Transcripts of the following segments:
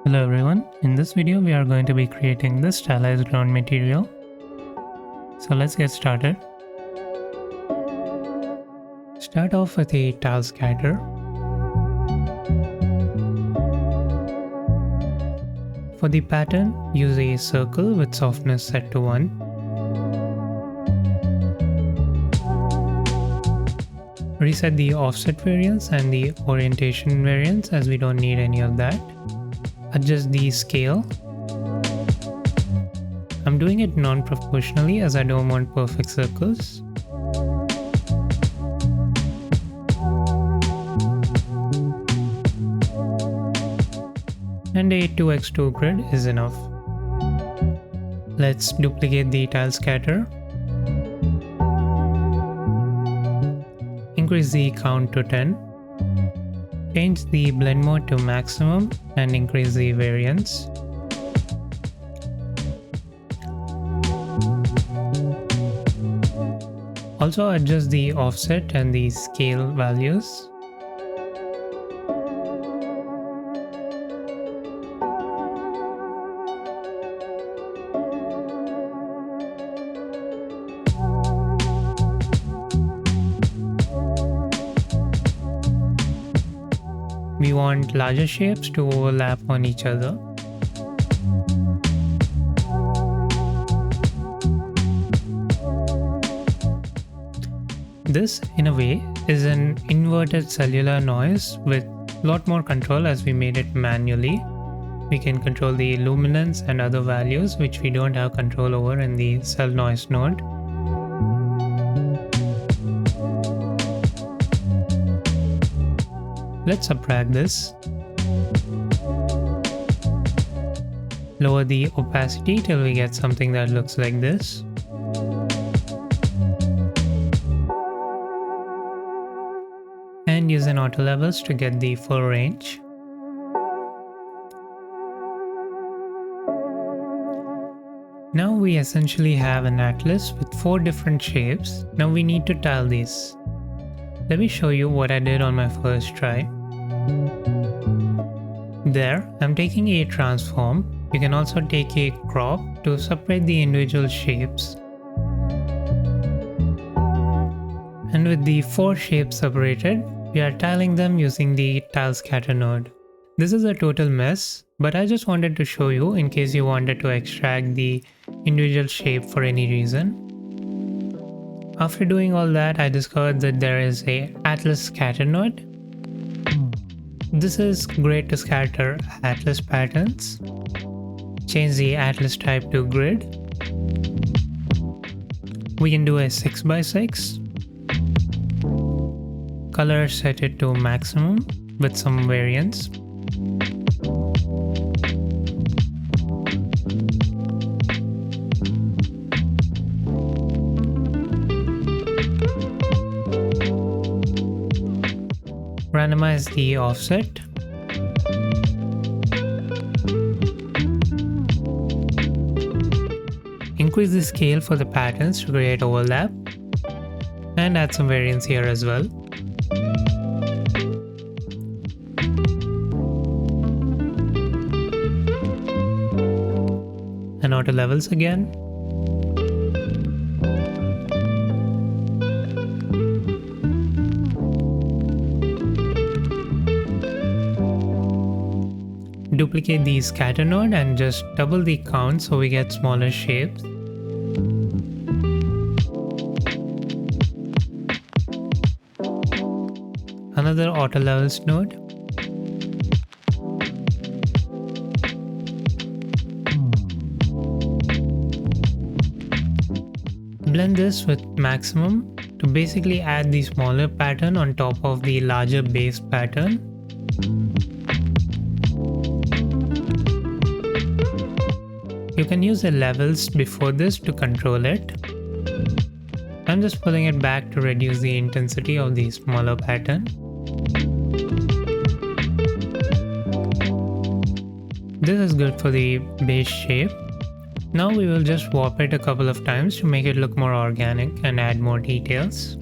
Hello everyone, in this video we are going to be creating the stylized ground material. So let's get started. Start off with a tile scatter. For the pattern, use a circle with softness set to 1. Reset the offset variance and the orientation variance as we don't need any of that. Adjust the scale. I'm doing it non-proportionally as I don't want perfect circles. And a 2x2 grid is enough. Let's duplicate the tile scatter. Increase the count to 10. Change the blend mode to maximum and increase the variance. Also adjust the offset and the scale values. We want larger shapes to overlap on each other. This, in a way, is an inverted cellular noise with a lot more control as we made it manually. We can control the luminance and other values which we don't have control over in the cell noise node. Let's subtract this. Lower the opacity till we get something that looks like this. And use an auto levels to get the full range. Now we essentially have an atlas with 4 different shapes. Now we need to tile these. Let me show you what I did on my first try. There, I'm taking a transform. You can also take a crop to separate the individual shapes. And with the 4 shapes separated, we are tiling them using the tile scatter node. This is a total mess, but I just wanted to show you in case you wanted to extract the individual shape for any reason. After doing all that, I discovered that there is a atlas scatter node. This is great to scatter atlas patterns. Change the atlas type to grid. We can do a 6x6. Color set it to maximum with some variance. Randomize the offset. Increase the scale for the patterns to create overlap. And add some variance here as well. And auto levels again. Duplicate the scatter node and just double the count so we get smaller shapes. Another auto levels node. Blend this with maximum to basically add the smaller pattern on top of the larger base pattern. You can use the levels before this to control it. I'm just pulling it back to reduce the intensity of the smaller pattern. This is good for the base shape. Now we will just warp it a couple of times to make it look more organic and add more details.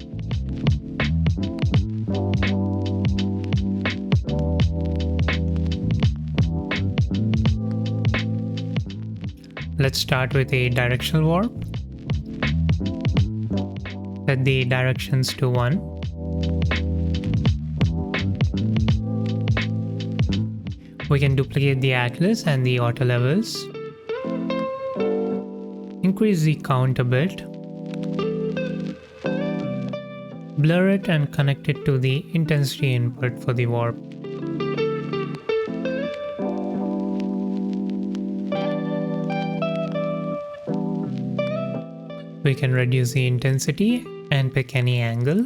Let's start with a directional warp. Set the directions to 1. We can duplicate the atlas and the auto levels. Increase the count a bit. Blur it and connect it to the intensity input for the warp. We can reduce the intensity and pick any angle.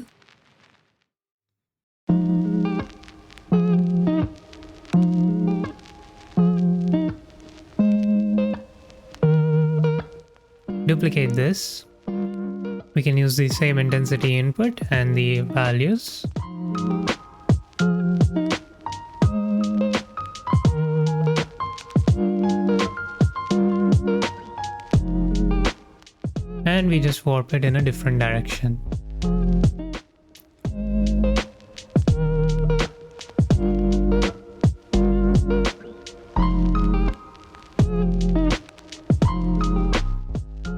Duplicate this. We can use the same intensity input and the values. And we just warp it in a different direction.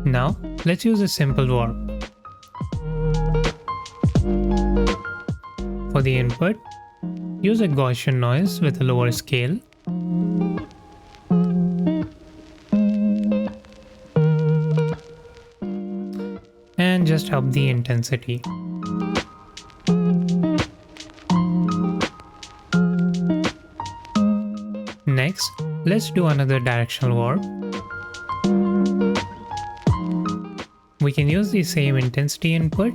Now, let's use a simple warp. For the input, use a Gaussian noise with a lower scale. And just up the intensity. Next, let's do another directional warp. We can use the same intensity input.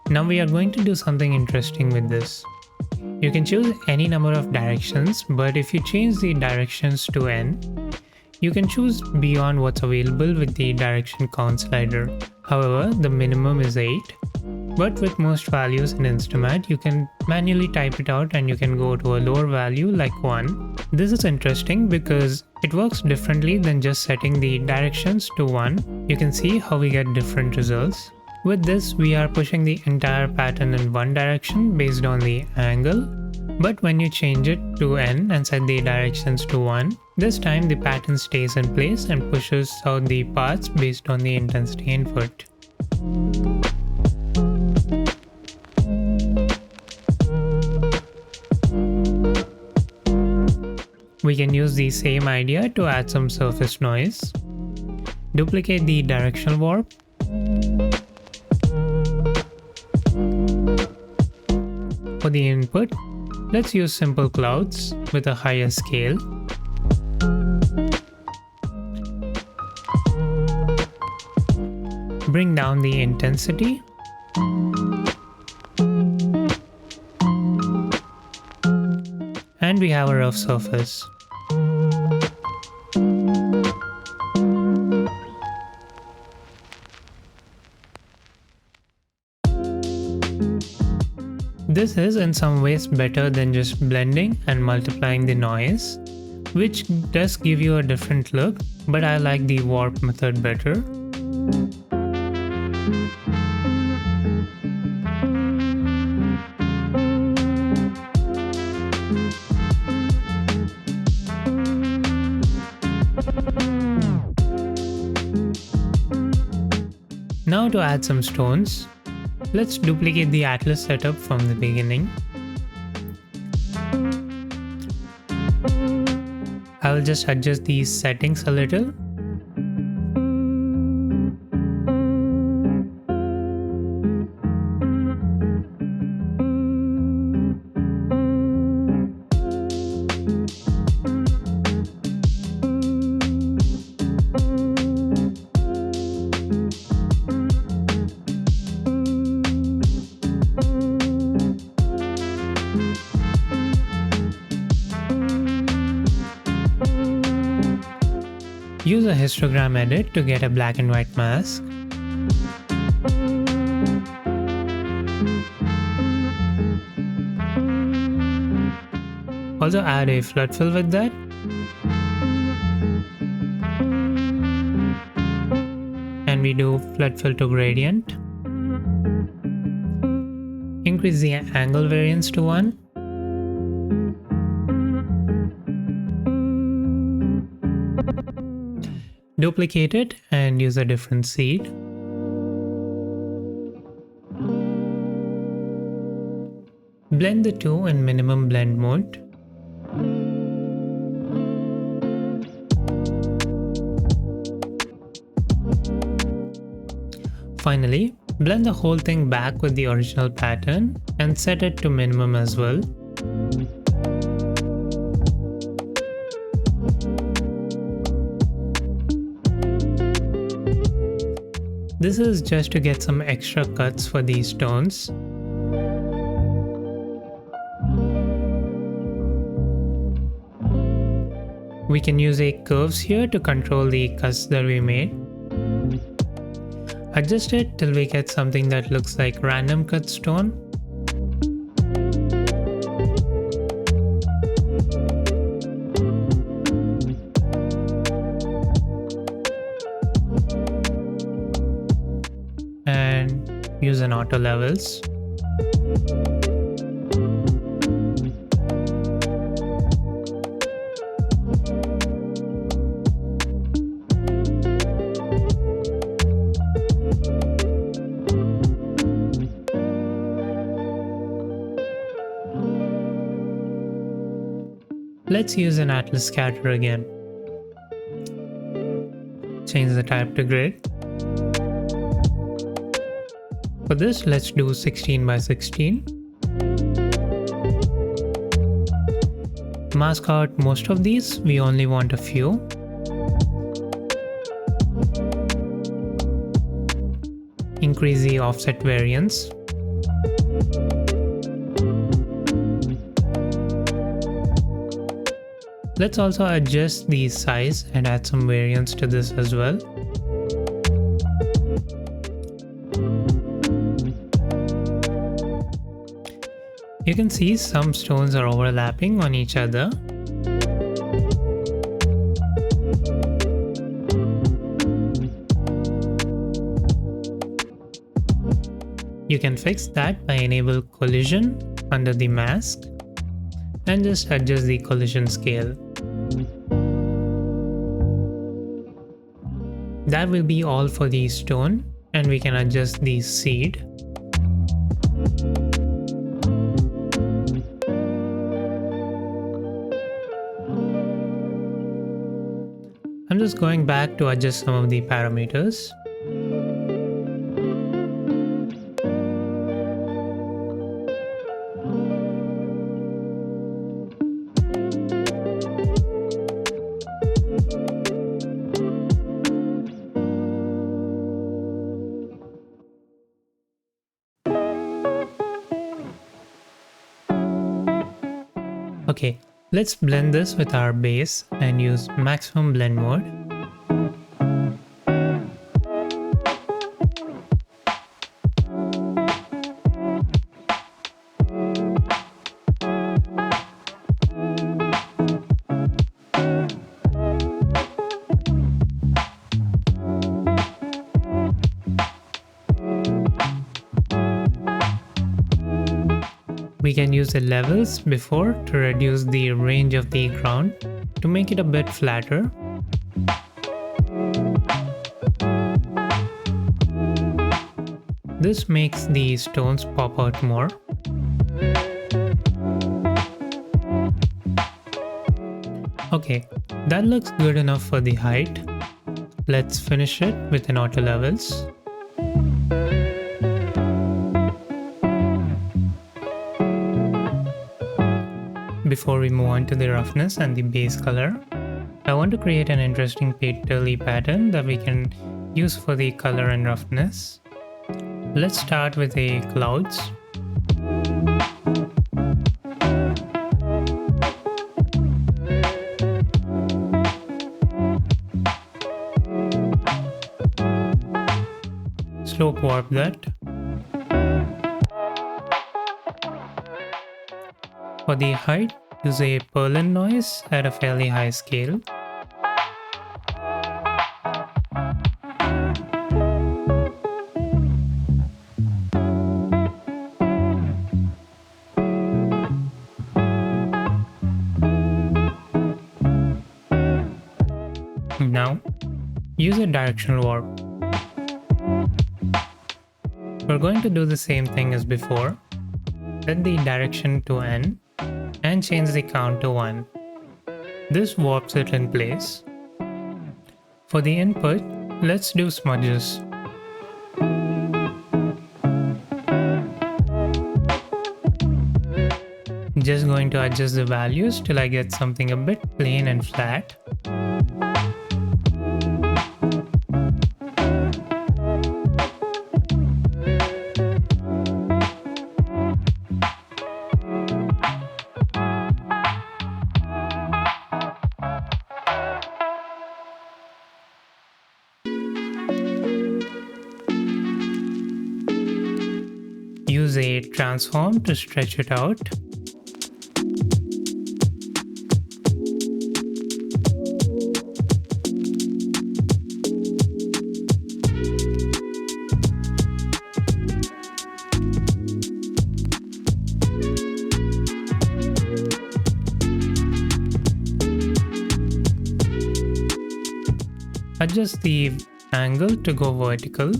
Now we are going to do something interesting with this. You can choose any number of directions, but if you change the directions to n, you can choose beyond what's available with the direction count slider. However, the minimum is 8. But with most values in InstaMAT, you can manually type it out and you can go to a lower value like 1. This is interesting because it works differently than just setting the directions to 1. You can see how we get different results. With this, we are pushing the entire pattern in one direction based on the angle. But when you change it to n and set the directions to 1, this time the pattern stays in place and pushes out the paths based on the intensity input. We can use the same idea to add some surface noise. Duplicate the directional warp. For the input, let's use simple clouds with a higher scale. Bring down the intensity. And we have a rough surface. This is in some ways better than just blending and multiplying the noise, which does give you a different look, but I like the warp method better. Now to add some stones, let's duplicate the atlas setup from the beginning. I will just adjust these settings a little. Use a histogram edit to get a black and white mask. Also add a flood fill with that. And we do flood fill to gradient. Increase the angle variance to 1. Duplicate it and use a different seed. Blend the two in minimum blend mode. Finally, blend the whole thing back with the original pattern and set it to minimum as well. This is just to get some extra cuts for these stones. We can use curves here to control the cuts that we made. Adjust it till we get something that looks like random cut stone. And use an auto levels. Let's use an atlas scatter again. Change the type to grid. For this, let's do 16 by 16. Mask out most of these, we only want a few. Increase the offset variance. Let's also adjust the size and add some variance to this as well. You can see some stones are overlapping on each other. You can fix that by enable collision under the mask and just adjust the collision scale. That will be all for the stone, and we can adjust the seed. I'm just going back to adjust some of the parameters. Okay, let's blend this with our base and use maximum blend mode. We can use the levels before to reduce the range of the ground to make it a bit flatter. This makes the stones pop out more. Okay, that looks good enough for the height. Let's finish it with an auto levels. Before we move on to the roughness and the base color, I want to create an interesting petal pattern that we can use for the color and roughness. Let's start with the clouds. Slope warp that. For the height, use a Perlin noise at a fairly high scale. Now, use a directional warp. We're going to do the same thing as before. Set the direction to N and change the count to 1. This warps it in place. For the input, let's do smudges. Just going to adjust the values till I get something a bit plain and flat. Use a transform to stretch it out. Adjust the angle to go vertical.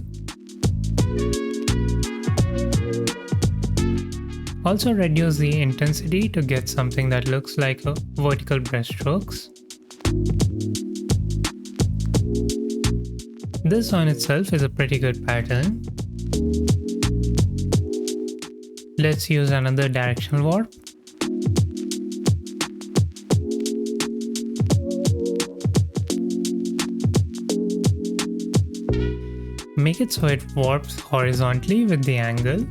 Also reduce the intensity to get something that looks like a vertical brushstrokes. This on itself is a pretty good pattern. Let's use another directional warp. Make it so it warps horizontally with the angle.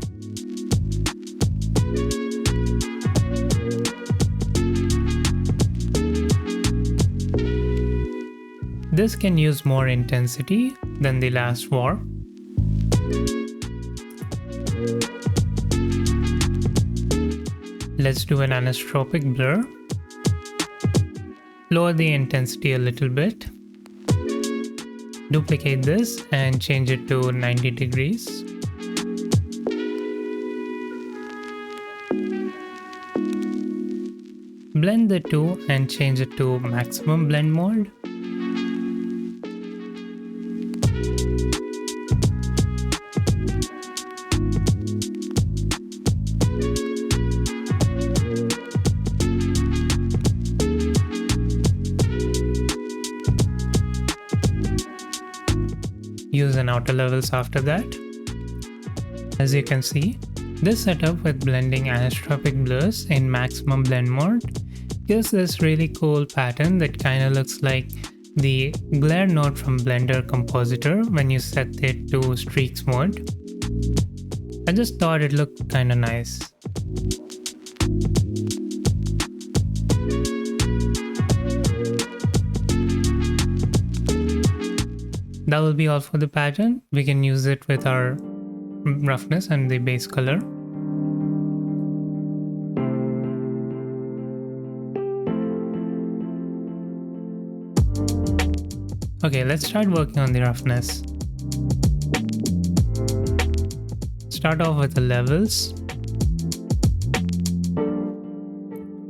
This can use more intensity than the last warp. Let's do an anisotropic blur. Lower the intensity a little bit. Duplicate this and change it to 90 degrees. Blend the two and change it to maximum blend mode. Use an outer levels after that. As you can see, this setup with blending anisotropic blurs in maximum blend mode gives this really cool pattern that kinda looks like the glare node from Blender Compositor when you set it to streaks mode. I just thought it looked kinda nice. That will be all for the pattern. We can use it with our roughness and the base color. Okay, let's start working on the roughness. Start off with the levels.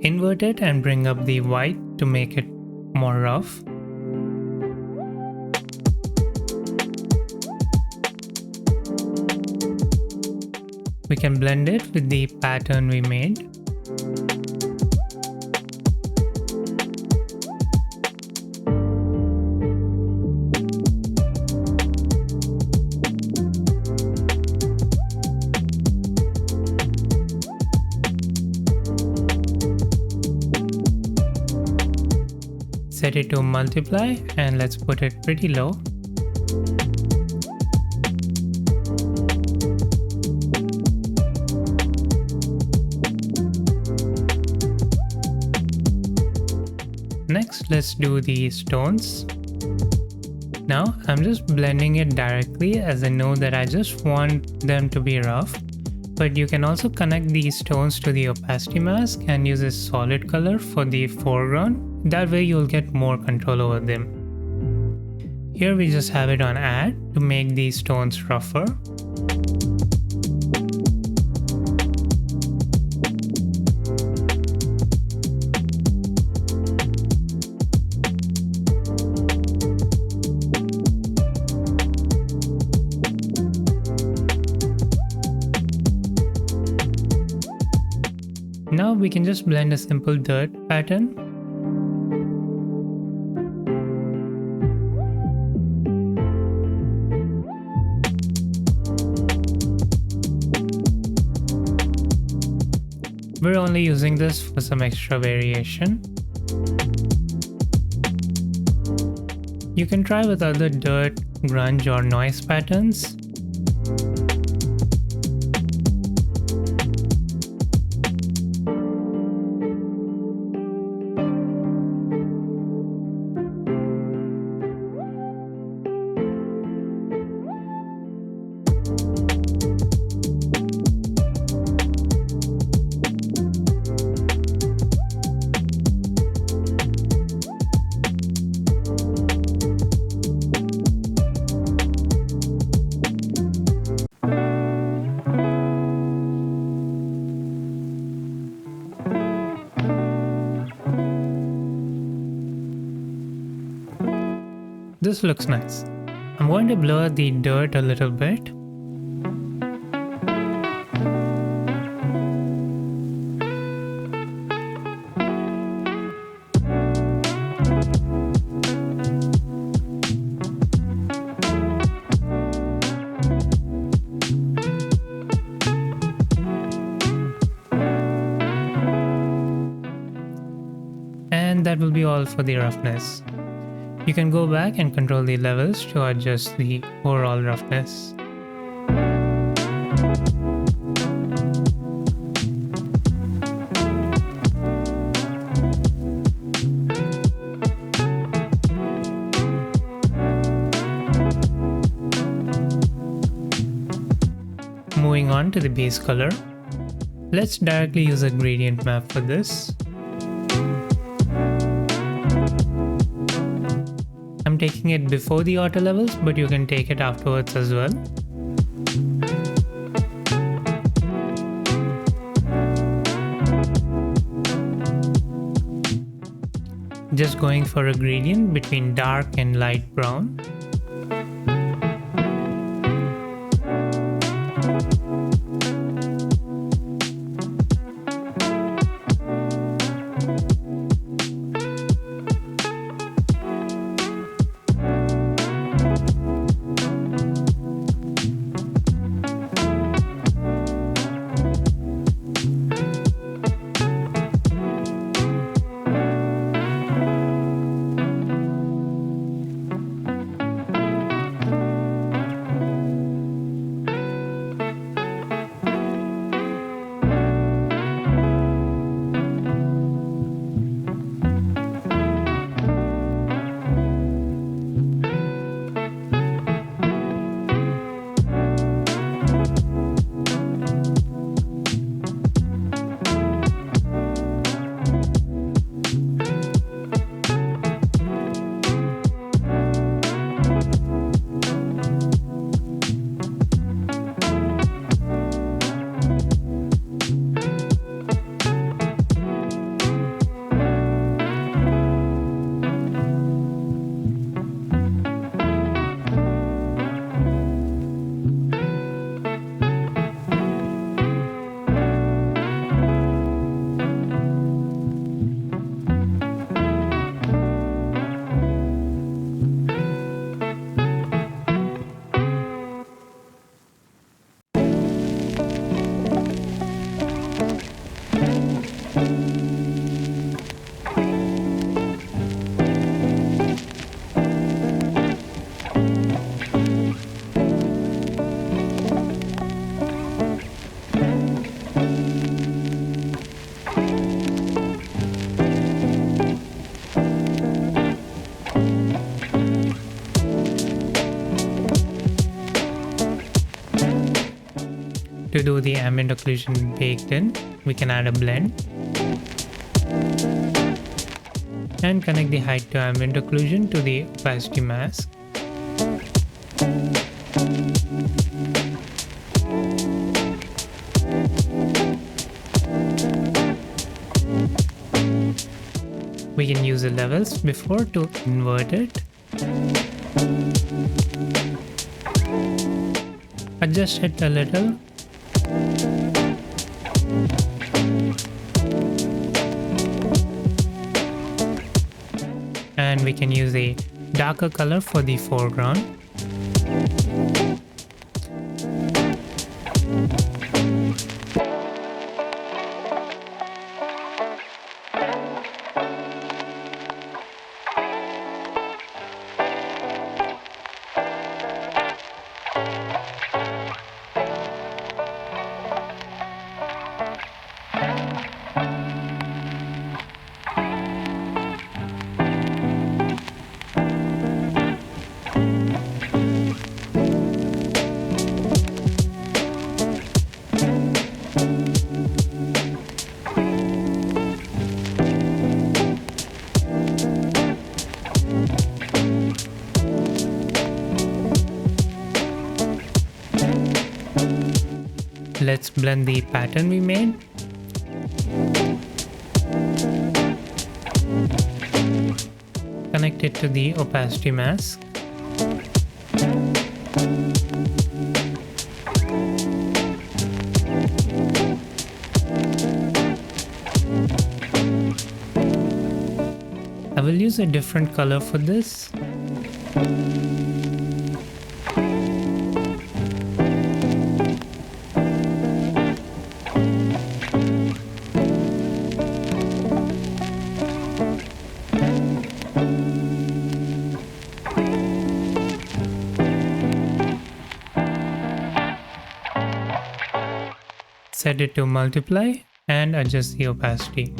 Invert it and bring up the white to make it more rough. We can blend it with the pattern we made. Set it to multiply and let's put it pretty low. Next, let's do the stones. Now, I'm just blending it directly as I know that I just want them to be rough. But you can also connect these stones to the opacity mask and use a solid color for the foreground. That way you'll get more control over them. Here we just have it on add to make these stones rougher. we can just blend a simple dirt pattern. We're only using this for some extra variation. You can try with other dirt, grunge or noise patterns. This looks nice. I'm going to blur the dirt a little bit. And that will be all for the roughness. You can go back and control the levels to adjust the overall roughness. Moving on to the base color, let's directly use a gradient map for this. I'm taking it before the auto levels, but you can take it afterwards as well. Just going for a gradient between dark and light brown. To do the ambient occlusion baked in, we can add a blend and connect the height to ambient occlusion to the opacity mask. We can use the levels before to invert it. Adjust it a little. and we can use a darker color for the foreground. Let's blend the pattern we made. Connect it to the opacity mask. I will use a different color for this. Set it to multiply and adjust the opacity.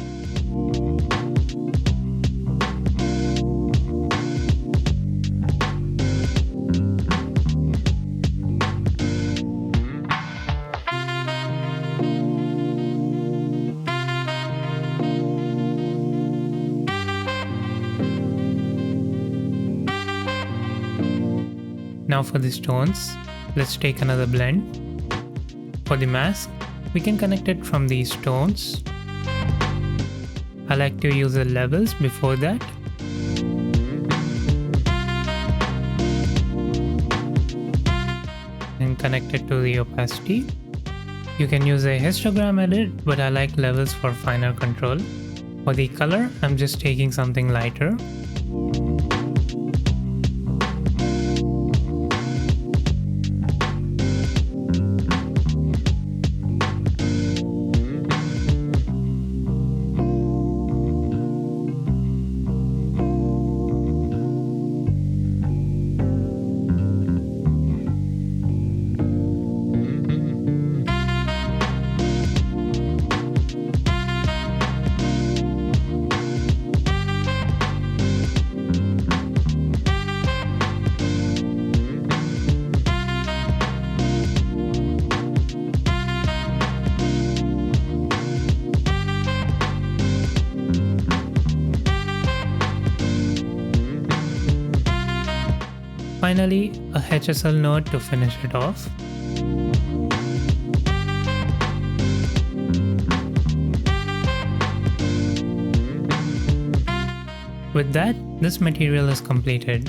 Now for the stones, let's take another blend. For the mask, we can connect it from the stones. I like to use the levels before that. And connect it to the opacity. You can use a histogram edit, but I like levels for finer control. For the color, I'm just taking something lighter. Finally, a HSL node to finish it off. With that, this material is completed.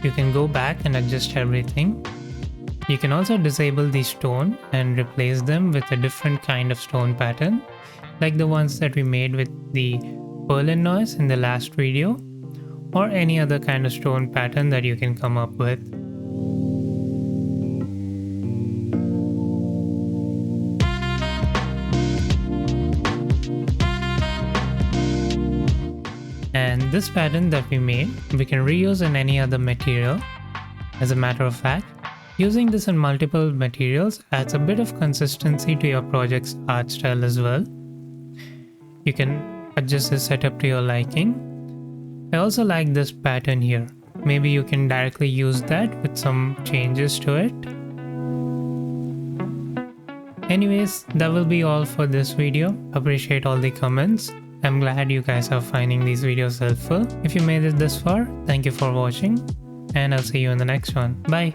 You can go back and adjust everything. You can also disable the stone and replace them with a different kind of stone pattern, like the ones that we made with the Berlin noise in the last video, or any other kind of stone pattern that you can come up with. And this pattern that we made, we can reuse in any other material. As a matter of fact, using this in multiple materials adds a bit of consistency to your project's art style as well. You can adjust the setup to your liking. I also like this pattern here. Maybe you can directly use that with some changes to it. Anyways, that will be all for this video. Appreciate all the comments. I'm glad you guys are finding these videos helpful. If you made it this far, thank you for watching, and I'll see you in the next one. Bye!